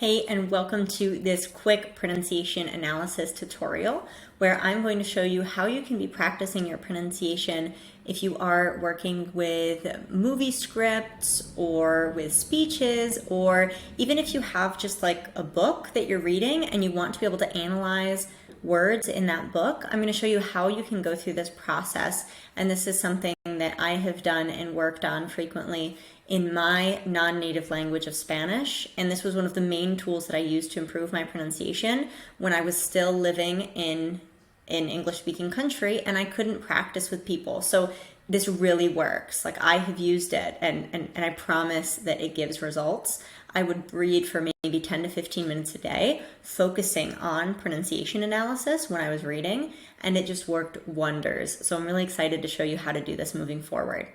Hey, and welcome to this quick pronunciation analysis tutorial where I'm going to show you how you can be practicing your pronunciation if you are working with movie scripts or with speeches, or even if you have just like a book that you're reading and you want to be able to analyze words in that book. I'm going to show you how you can go through this process, and this is something that I have done and worked on frequently in my non-native language of Spanish, and this was one of the main tools that I used to improve my pronunciation when I was still living in an English-speaking country and I couldn't practice with people. So this really works. Like, I have used it and I promise that it gives results. I would read for maybe 10 to 15 minutes a day, focusing on pronunciation analysis when I was reading, and it just worked wonders. So I'm really excited to show you how to do this moving forward.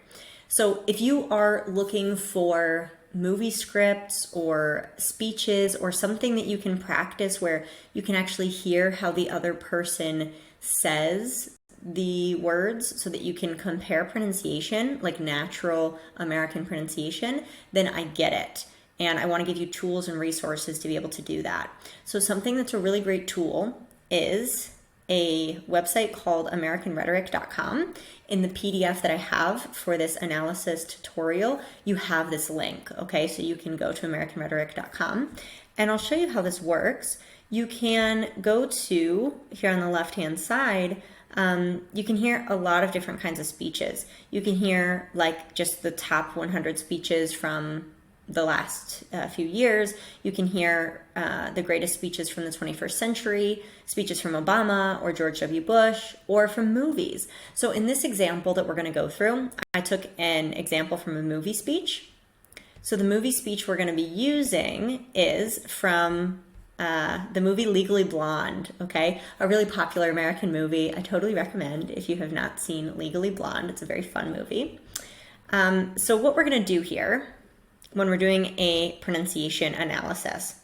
So if you are looking for movie scripts or speeches or something that you can practice where you can actually hear how the other person says the words so that you can compare pronunciation, like natural American pronunciation, then I get it. And I want to give you tools and resources to be able to do that. So something that's a really great tool is a website called Americanrhetoric.com. In the PDF that I have for this analysis tutorial, you have this link, okay? So you can go to Americanrhetoric.com, and I'll show you how this works. You can go to, here on the left-hand side, you can hear a lot of different kinds of speeches. You can hear like just the top 100 speeches from the last few years. You can hear the greatest speeches from the 21st century, speeches from Obama or George W. Bush, or from movies. So in this example that we're going to go through, I took an example from a movie speech. So the movie speech we're going to be using is from the movie Legally Blonde, okay? A really popular American movie. I totally recommend if you have not seen Legally Blonde. It's a very fun movie. So what we're going to do here when we're doing a pronunciation analysis.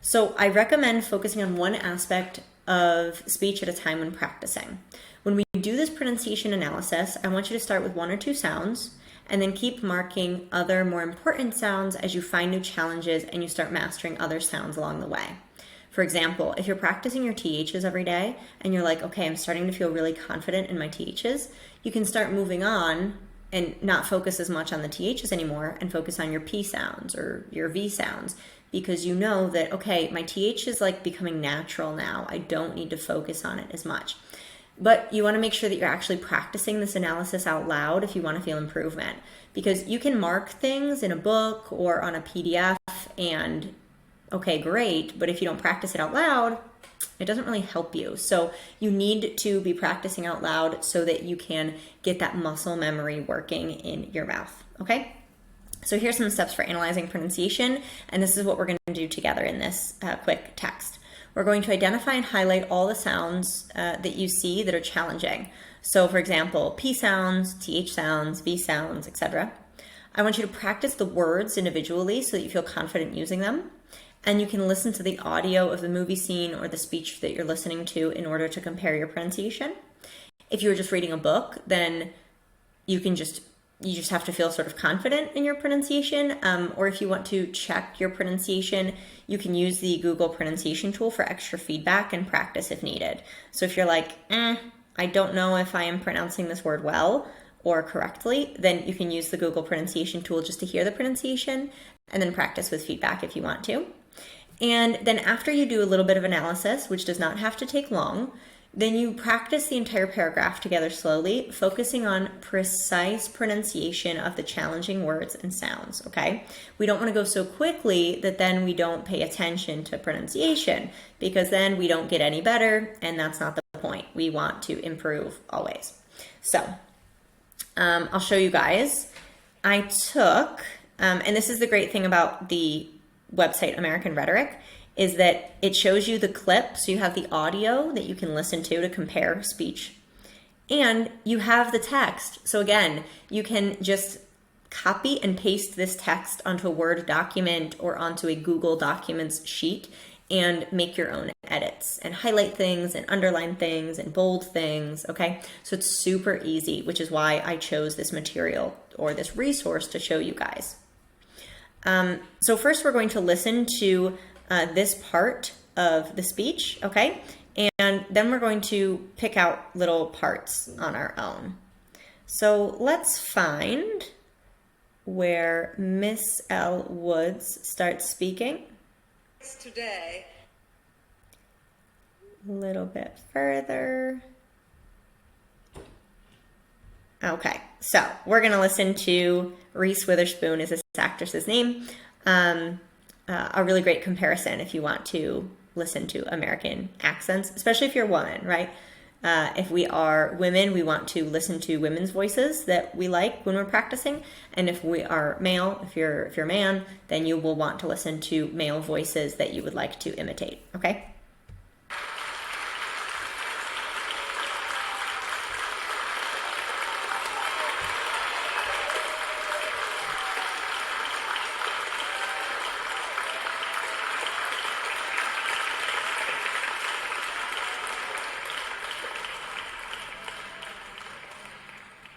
So I recommend focusing on one aspect of speech at a time when practicing. When we do this pronunciation analysis, I want you to start with one or two sounds and then keep marking other more important sounds as you find new challenges and you start mastering other sounds along the way. For example, if you're practicing your THs every day and you're like, okay, I'm starting to feel really confident in my THs, you can start moving on and not focus as much on the THs anymore and focus on your P sounds or your V sounds, because you know that, okay, my TH is like becoming natural now. I don't need to focus on it as much. But you want to make sure that you're actually practicing this analysis out loud if you want to feel improvement, because you can mark things in a book or on a PDF and, okay, great, but if you don't practice it out loud, it doesn't really help you. So you need to be practicing out loud so that you can get that muscle memory working in your mouth, okay? So here's some steps for analyzing pronunciation, and this is what we're going to do together in this quick text. We're going to identify and highlight all the sounds that you see that are challenging. So for example, P sounds, TH sounds, V sounds, etc. I want you to practice the words individually so that you feel confident using them. And you can listen to the audio of the movie scene or the speech that you're listening to in order to compare your pronunciation. If you're just reading a book, then you just have to feel sort of confident in your pronunciation. Or if you want to check your pronunciation, you can use the Google pronunciation tool for extra feedback and practice if needed. So if you're like, I don't know if I am pronouncing this word well or correctly, then you can use the Google pronunciation tool just to hear the pronunciation and then practice with feedback if you want to. And then after you do a little bit of analysis, which does not have to take long, then you practice the entire paragraph together slowly, focusing on precise pronunciation of the challenging words and sounds, okay? We don't want to go so quickly that then we don't pay attention to pronunciation, because then we don't get any better, and that's not the point. We want to improve always. So I'll show you guys. I took, and this is the great thing about the website American Rhetoric, is that it shows you the clip, so you have the audio that you can listen to compare speech, and you have the text. So again, you can just copy and paste this text onto a Word document or onto a Google Documents sheet and make your own edits and highlight things and underline things and bold things, okay? So it's super easy, which is why I chose this material or this resource to show you guys. So first we're going to listen to this part of the speech, okay? And then we're going to pick out little parts on our own. So let's find where Miss L. Woods starts speaking. Today. A little bit further. Okay, so we're going to listen to Reese Witherspoon is this actress's name. A really great comparison if you want to listen to American accents, especially if you're a woman, right? If we are women, we want to listen to women's voices that we like when we're practicing. And if we are male, if you're a man, then you will want to listen to male voices that you would like to imitate, okay?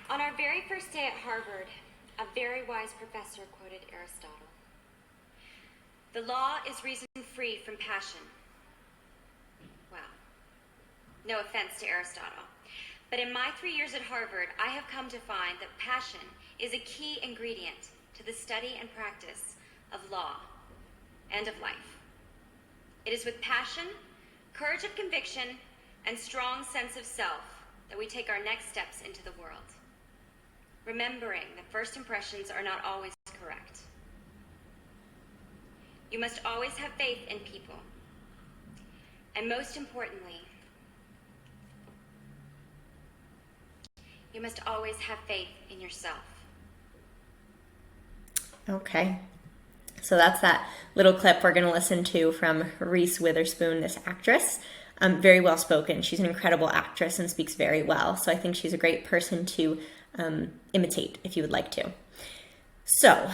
On our very first day at Harvard, a very wise professor quoted Aristotle. The law is reason free from passion. Wow. No offense to Aristotle. But in my 3 years at Harvard, I have come to find that passion is a key ingredient to the study and practice of law and of life. It is with passion, courage of conviction, and strong sense of self that we take our next steps into the world. Remembering that first impressions are not always correct. You must always have faith in people. And most importantly, you must always have faith in yourself. Okay, so that's that little clip we're going to listen to from Reese Witherspoon, this actress. Very well spoken. She's an incredible actress and speaks very well. So I think she's a great person to imitate if you would like to. So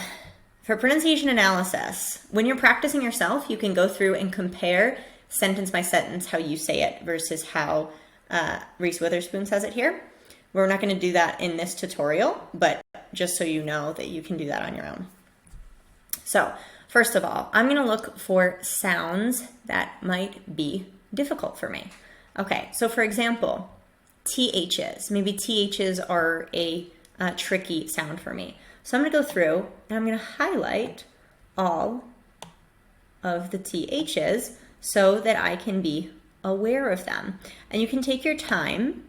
for pronunciation analysis, when you're practicing yourself, you can go through and compare sentence by sentence how you say it versus how Reese Witherspoon says it here. We're not going to do that in this tutorial, but just so you know that you can do that on your own. So first of all, I'm going to look for sounds that might be difficult for me. Okay, so for example, THs. Maybe THs are a tricky sound for me. So I'm going to go through and I'm going to highlight all of the THs so that I can be aware of them. And you can take your time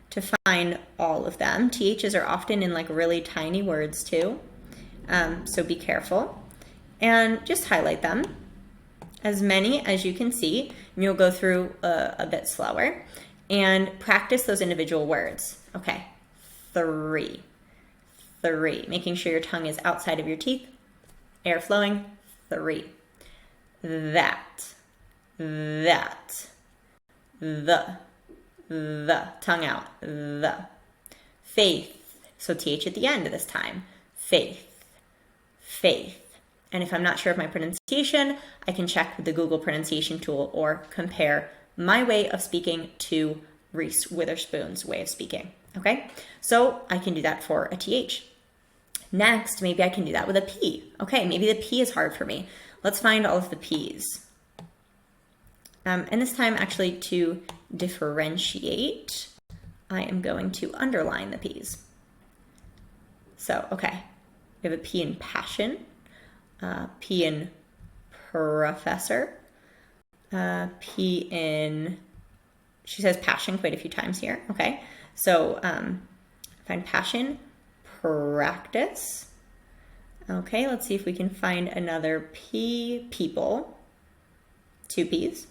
to find all of them. THs are often in like really tiny words too. So be careful and just highlight them. As many as you can see, and you'll go through a bit slower and practice those individual words. Okay, 3, making sure your tongue is outside of your teeth, air flowing, 3. That, the, tongue out, the. Faith, so TH at the end this time, faith. And if I'm not sure of my pronunciation, I can check with the Google pronunciation tool or compare my way of speaking to Reese Witherspoon's way of speaking. Okay, so I can do that for a TH. Next, maybe I can do that with a P. Okay, maybe the P is hard for me. Let's find all of the P's. And this time, actually, to differentiate, I am going to underline the P's. So, okay, we have a P in passion. P in professor, P in, she says passion quite a few times here, okay? So find passion, practice. Okay, let's see if we can find another P, people, 2 P's.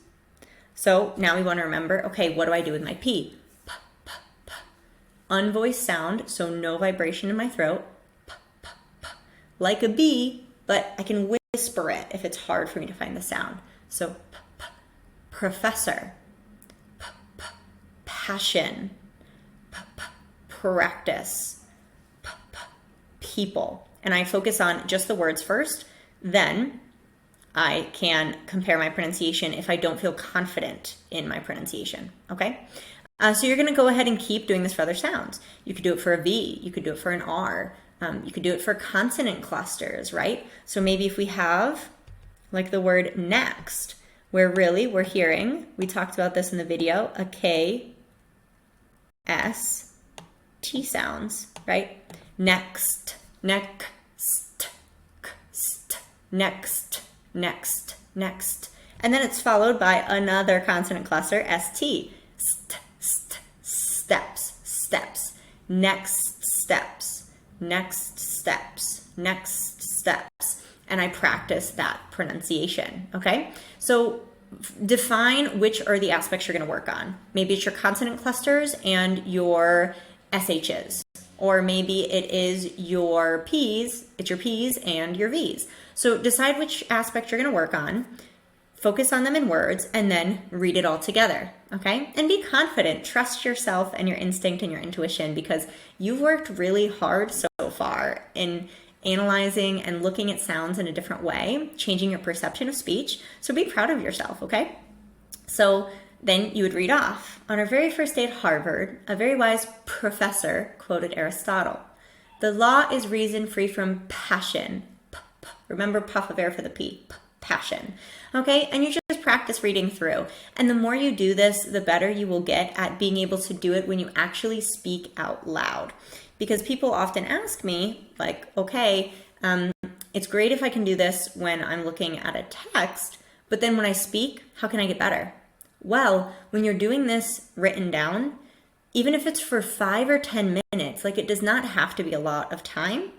So now we want to remember, okay, what do I do with my P? P, p, p. Unvoiced sound, so no vibration in my throat, p, p, p. Like a B, but I can whisper it if it's hard for me to find the sound. So, professor, passion, practice, people. And I focus on just the words first. Then I can compare my pronunciation if I don't feel confident in my pronunciation, okay? So you're gonna go ahead and keep doing this for other sounds. You could do it for a V, you could do it for an R, you could do it for consonant clusters, right? So maybe if we have like the word next, where really we're hearing, we talked about this in the video, a K, S, T sounds, right? Next, next, next, next, next. And then it's followed by another consonant cluster, ST. Steps, steps, next steps, next steps, next steps. And I practice that pronunciation, okay? So define which are the aspects you're gonna work on. Maybe it's your consonant clusters and your SHs. Or maybe it is your Ps, it's your Ps and your Vs. So decide which aspect you're gonna work on, focus on them in words, and then read it all together, okay? And be confident, trust yourself and your instinct and your intuition, because you've worked really hard so far in analyzing and looking at sounds in a different way, changing your perception of speech. So be proud of yourself, okay? So then you would read off. On our very first day at Harvard, a very wise professor quoted Aristotle. The law is reason free from passion. Remember, puff of air for the P. Passion. Okay, and you just practice reading through. And the more you do this, the better you will get at being able to do it when you actually speak out loud. Because people often ask me, like, okay, it's great if I can do this when I'm looking at a text, but then when I speak, how can I get better? Well, when you're doing this written down, even if it's for 5 or 10 minutes, like it does not have to be a lot of time,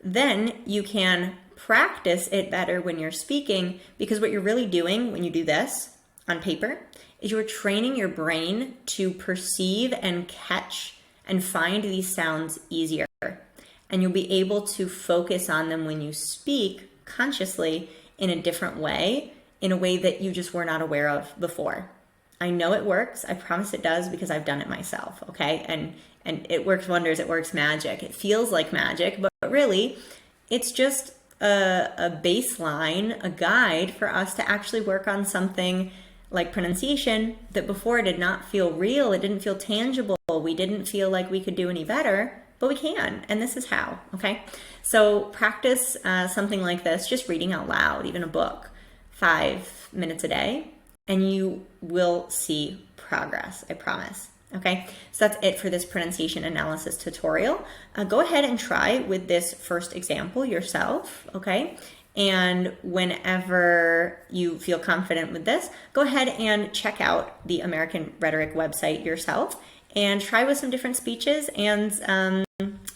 then you can practice it better when you're speaking, because what you're really doing when you do this on paper is you're training your brain to perceive and catch and find these sounds easier. And you'll be able to focus on them when you speak consciously in a different way, in a way that you just were not aware of before. I know it works. I promise it does, because I've done it myself, okay? And it works wonders. It works magic. It feels like magic, but really it's just a baseline, a guide for us to actually work on something like pronunciation that before did not feel real. It didn't feel tangible. We didn't feel like we could do any better, but we can. And this is how, okay? So practice something like this, just reading out loud, even a book, 5 minutes a day, and you will see progress, I promise. Okay, so that's it for this pronunciation analysis tutorial. Go ahead and try with this first example yourself, okay? And whenever you feel confident with this, go ahead and check out the Americanrhetoric website yourself and try with some different speeches and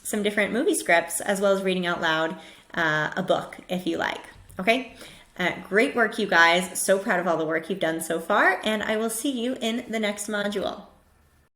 some different movie scripts, as well as reading out loud a book if you like, okay? Great work, you guys. So proud of all the work you've done so far, and I will see you in the next module.